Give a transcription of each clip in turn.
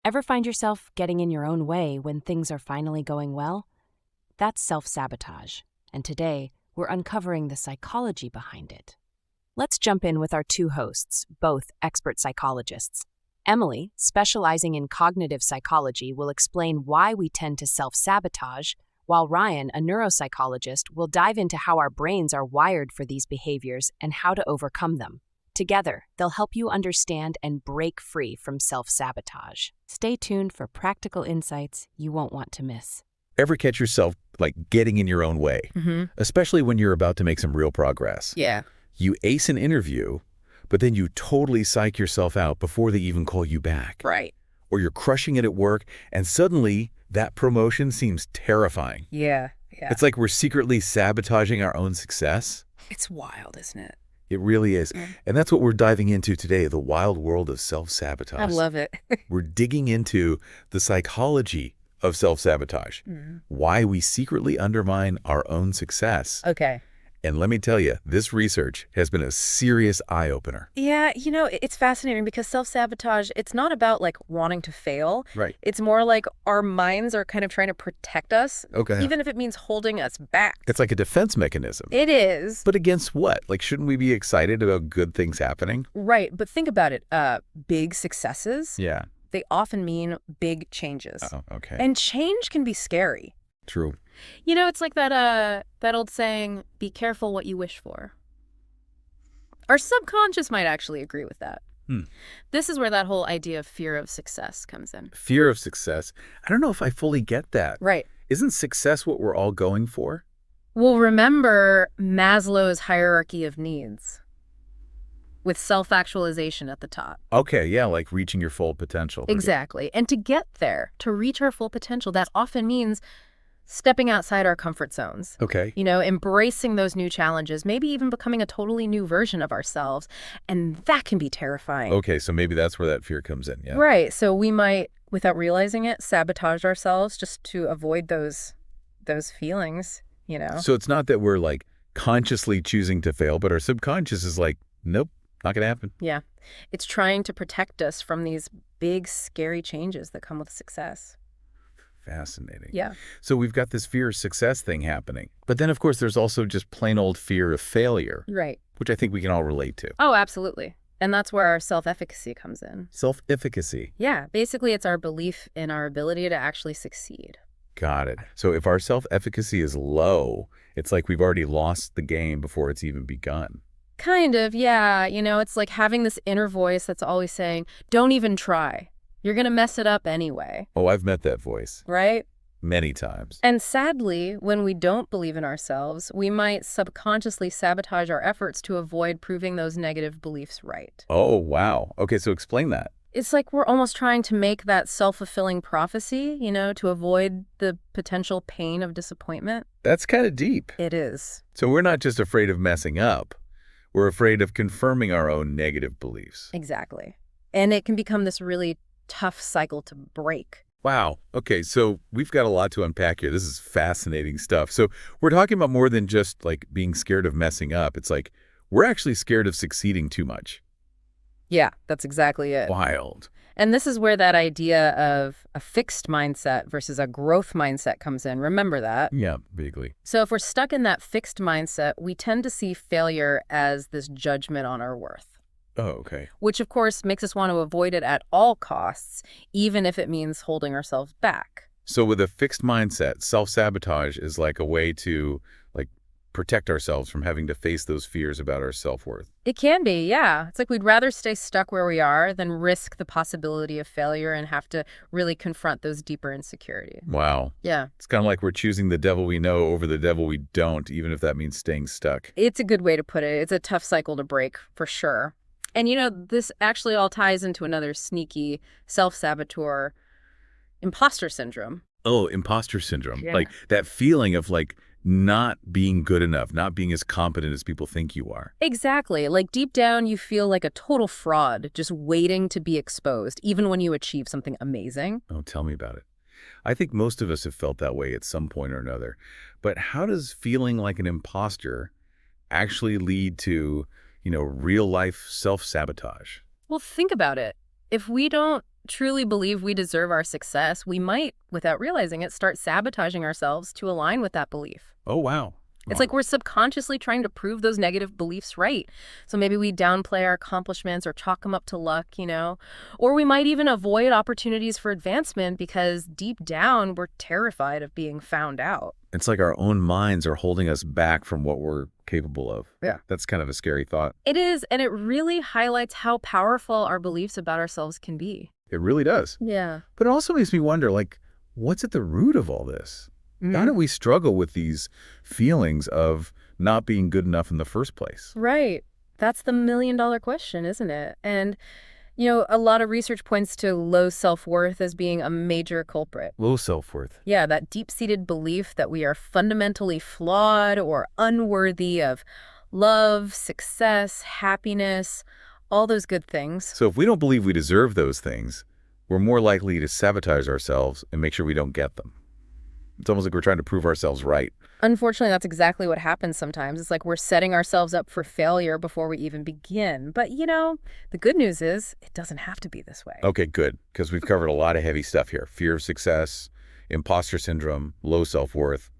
Ever find yourself getting in your own way when things are finally going well? That's self-sabotage, and today we're uncovering the psychology behind it. Let's jump in with our two hosts, both expert psychologists. Emily, specializing in cognitive psychology, will explain why we tend to self-sabotage, while Ryan, a neuropsychologist, will dive into how our brains are wired for these behaviors and how to overcome them. Together, they'll help you understand and break free from self-sabotage. Stay tuned for practical insights you won't want to miss. Ever catch yourself, getting in your own way? Especially when you're about to make some real progress. Yeah. You ace an interview, but then you totally psych yourself out before they even call you back. Right. Or you're crushing it at work, and suddenly that promotion seems terrifying. Yeah. It's like we're secretly sabotaging our own success. It's wild, isn't it? It really is. And that's what we're diving into today, the wild world of self-sabotage. I love it. We're digging into the psychology of self-sabotage, why we secretly undermine our own success. Okay. And let me tell you, this research has been a serious eye-opener. Yeah, it's fascinating because self-sabotage, it's not about wanting to fail. Right. It's more like our minds are kind of trying to protect us, Okay. even if it means holding us back. It's like a defense mechanism. It is. But against what? Shouldn't we be excited about good things happening? Right, but think about it. Big successes, Yeah. they often mean big changes. Oh, okay. And change can be scary. True. It's like that old saying, be careful what you wish for. Our subconscious might actually agree with that. This is where that whole idea of fear of success comes in. Fear of success. I don't know if I fully get that. Right. Isn't success what we're all going for? Well, remember Maslow's hierarchy of needs with self-actualization at the top. Okay, yeah, like reaching your full potential. Exactly. And to get there, to reach our full potential, that often means stepping outside our comfort zones. Okay. Embracing those new challenges, maybe even becoming a totally new version of ourselves. And that can be terrifying. Okay, so maybe that's where that fear comes in, yeah. Right. So we might, without realizing it, sabotage ourselves just to avoid those feelings, So it's not that we're consciously choosing to fail, but our subconscious is nope, not gonna happen. Yeah. It's trying to protect us from these big, scary changes that come with success. Fascinating. Yeah. So we've got this fear of success thing happening. But then, of course, there's also just plain old fear of failure, Right. which I think we can all relate to. Oh, absolutely. And that's where our self-efficacy comes in. Self-efficacy. Yeah. Basically, it's our belief in our ability to actually succeed. Got it. So if our self-efficacy is low, it's like we've already lost the game before it's even begun. Kind of, yeah. It's like having this inner voice that's always saying, don't even try. You're going to mess it up anyway. Oh, I've met that voice. Right? Many times. And sadly, when we don't believe in ourselves, we might subconsciously sabotage our efforts to avoid proving those negative beliefs right. Oh, wow. Okay, so explain that. It's like we're almost trying to make that self-fulfilling prophecy, to avoid the potential pain of disappointment. That's kind of deep. It is. So we're not just afraid of messing up. We're afraid of confirming our own negative beliefs. Exactly. And it can become this really tough cycle to break. Wow. Okay, so we've got a lot to unpack here. This is fascinating stuff. So we're talking about more than just being scared of messing up. It's we're actually scared of succeeding too much. Yeah, that's exactly it. Wild. And this is where that idea of a fixed mindset versus a growth mindset comes in. Remember that? Yeah, vaguely. So if we're stuck in that fixed mindset, we tend to see failure as this judgment on our worth. Oh, okay. Which, of course, makes us want to avoid it at all costs, even if it means holding ourselves back. So with a fixed mindset, self-sabotage is a way to protect ourselves from having to face those fears about our self-worth. It can be, yeah. It's like we'd rather stay stuck where we are than risk the possibility of failure and have to really confront those deeper insecurities. Wow. Yeah. It's kind of like we're choosing the devil we know over the devil we don't, even if that means staying stuck. It's a good way to put it. It's a tough cycle to break, for sure. And this actually all ties into another sneaky self-saboteur, imposter syndrome. Oh, imposter syndrome. Yeah. That feeling of not being good enough, not being as competent as people think you are. Exactly. Deep down, you feel like a total fraud, just waiting to be exposed, even when you achieve something amazing. Oh, tell me about it. I think most of us have felt that way at some point or another. But how does feeling like an imposter actually lead to, real life self-sabotage? Well, think about it. If we don't truly believe we deserve our success, we might, without realizing it, start sabotaging ourselves to align with that belief. Oh, wow. It's like we're subconsciously trying to prove those negative beliefs right. So maybe we downplay our accomplishments or chalk them up to luck, Or we might even avoid opportunities for advancement because deep down we're terrified of being found out. It's like our own minds are holding us back from what we're capable of. Yeah. That's kind of a scary thought. It is, and it really highlights how powerful our beliefs about ourselves can be. It really does. Yeah. But it also makes me wonder, what's at the root of all this? How do we struggle with these feelings of not being good enough in the first place? Right. That's the million-dollar question, isn't it? And, a lot of research points to low self-worth as being a major culprit. Low self-worth. Yeah, that deep-seated belief that we are fundamentally flawed or unworthy of love, success, happiness, all those good things. So if we don't believe we deserve those things, we're more likely to sabotage ourselves and make sure we don't get them. It's almost like we're trying to prove ourselves right. Unfortunately, that's exactly what happens sometimes. It's like we're setting ourselves up for failure before we even begin. But, the good news is it doesn't have to be this way. Okay, good, because we've covered a lot of heavy stuff here. Fear of success, imposter syndrome, low self-worth.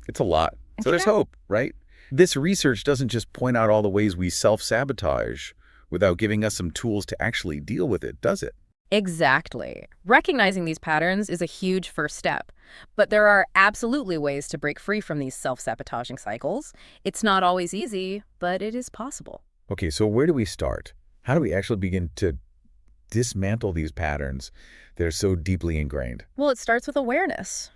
It's a lot. So there's hope, right? This research doesn't just point out all the ways we self-sabotage without giving us some tools to actually deal with it, does it? Exactly. Recognizing these patterns is a huge first step. But there are absolutely ways to break free from these self-sabotaging cycles. It's not always easy, but it is possible. Okay, so where do we start? How do we actually begin to dismantle these patterns that are so deeply ingrained? Well, it starts with awareness.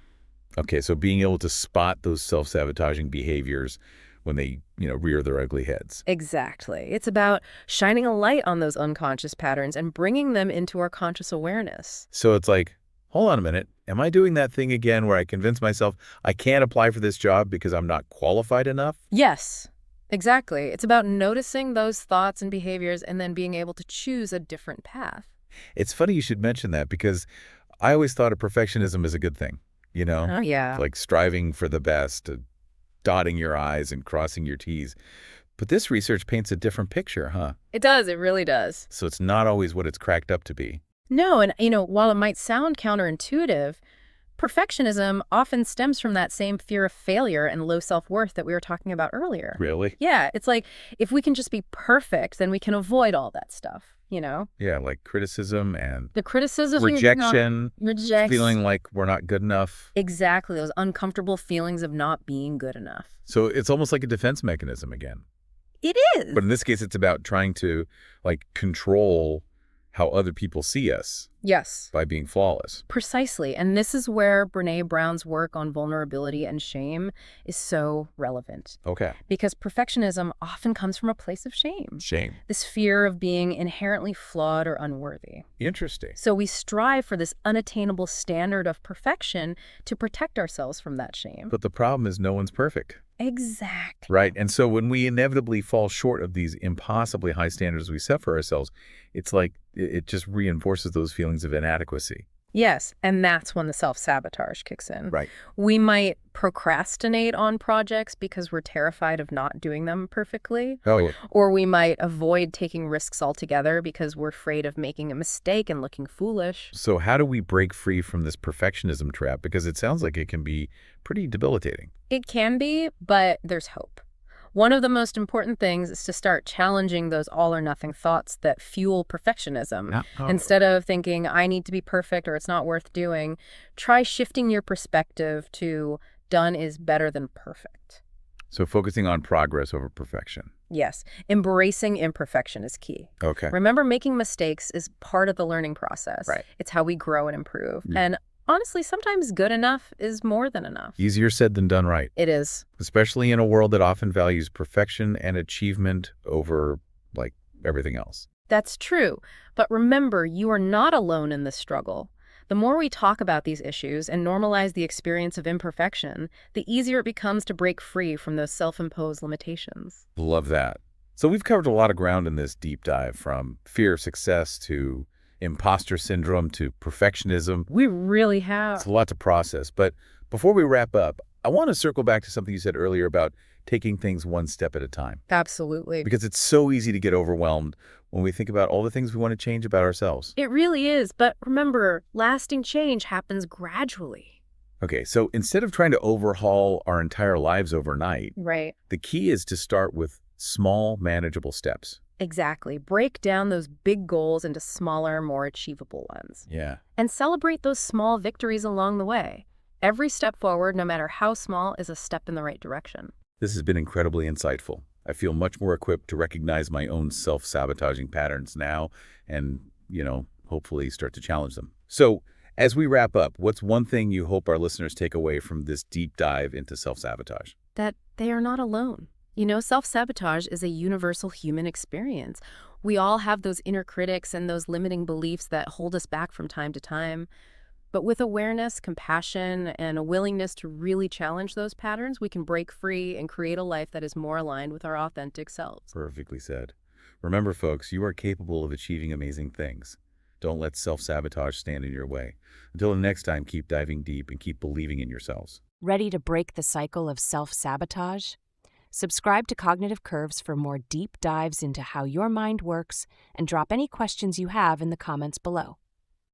Okay, so being able to spot those self-sabotaging behaviors when they, rear their ugly heads. Exactly. It's about shining a light on those unconscious patterns and bringing them into our conscious awareness. So it's like, hold on a minute. Am I doing that thing again where I convince myself I can't apply for this job because I'm not qualified enough? Yes, exactly. It's about noticing those thoughts and behaviors and then being able to choose a different path. It's funny you should mention that because I always thought of perfectionism as a good thing, Oh, yeah. like striving for the best, dotting your I's and crossing your T's. But this research paints a different picture, huh? It does. It really does. So it's not always what it's cracked up to be. No, and, while it might sound counterintuitive, perfectionism often stems from that same fear of failure and low self-worth that we were talking about earlier. Really? Yeah, it's like if we can just be perfect, then we can avoid all that stuff, Yeah, like criticism and The criticism, rejection, rejection. feeling like we're not good enough. Exactly, those uncomfortable feelings of not being good enough. So it's almost like a defense mechanism again. It is. But in this case, it's about trying to control how other people see us Yes. by being flawless. Precisely. And this is where Brené Brown's work on vulnerability and shame is so relevant. Okay. Because perfectionism often comes from a place of shame. Shame. This fear of being inherently flawed or unworthy. Interesting. So we strive for this unattainable standard of perfection to protect ourselves from that shame. But the problem is no one's perfect. Exactly. Right. And so when we inevitably fall short of these impossibly high standards we set for ourselves, it's like it just reinforces those feelings of inadequacy. Yes, and that's when the self-sabotage kicks in. Right. We might procrastinate on projects because we're terrified of not doing them perfectly. Oh, yeah. Or we might avoid taking risks altogether because we're afraid of making a mistake and looking foolish. So how do we break free from this perfectionism trap? Because it sounds like it can be pretty debilitating. It can be, but there's hope. One of the most important things is to start challenging those all-or-nothing thoughts that fuel perfectionism. Instead of thinking, I need to be perfect or it's not worth doing, try shifting your perspective to done is better than perfect. So focusing on progress over perfection. Yes, embracing imperfection is key. Okay. Remember, making mistakes is part of the learning process. Right. It's how we grow and improve. And honestly, sometimes good enough is more than enough. Easier said than done right. It is. Especially in a world that often values perfection and achievement over, everything else. That's true. But remember, you are not alone in this struggle. The more we talk about these issues and normalize the experience of imperfection, the easier it becomes to break free from those self-imposed limitations. Love that. So we've covered a lot of ground in this deep dive, from fear of success to imposter syndrome to perfectionism. We really have. It's a lot to process. But before we wrap up, I want to circle back to something you said earlier about taking things one step at a time. Absolutely. Because it's so easy to get overwhelmed when we think about all the things we want to change about ourselves. It really is. But remember, lasting change happens gradually. Okay, so instead of trying to overhaul our entire lives overnight, Right. the key is to start with small, manageable steps. Exactly. Break down those big goals into smaller, more achievable ones. Yeah. And celebrate those small victories along the way. Every step forward, no matter how small, is a step in the right direction. This has been incredibly insightful. I feel much more equipped to recognize my own self-sabotaging patterns now and, hopefully start to challenge them. So, as we wrap up, what's one thing you hope our listeners take away from this deep dive into self-sabotage? That they are not alone. Self-sabotage is a universal human experience. We all have those inner critics and those limiting beliefs that hold us back from time to time. But with awareness, compassion, and a willingness to really challenge those patterns, we can break free and create a life that is more aligned with our authentic selves. Perfectly said. Remember, folks, you are capable of achieving amazing things. Don't let self-sabotage stand in your way. Until the next time, keep diving deep and keep believing in yourselves. Ready to break the cycle of self-sabotage? Subscribe to Cognitive Curves for more deep dives into how your mind works and drop any questions you have in the comments below.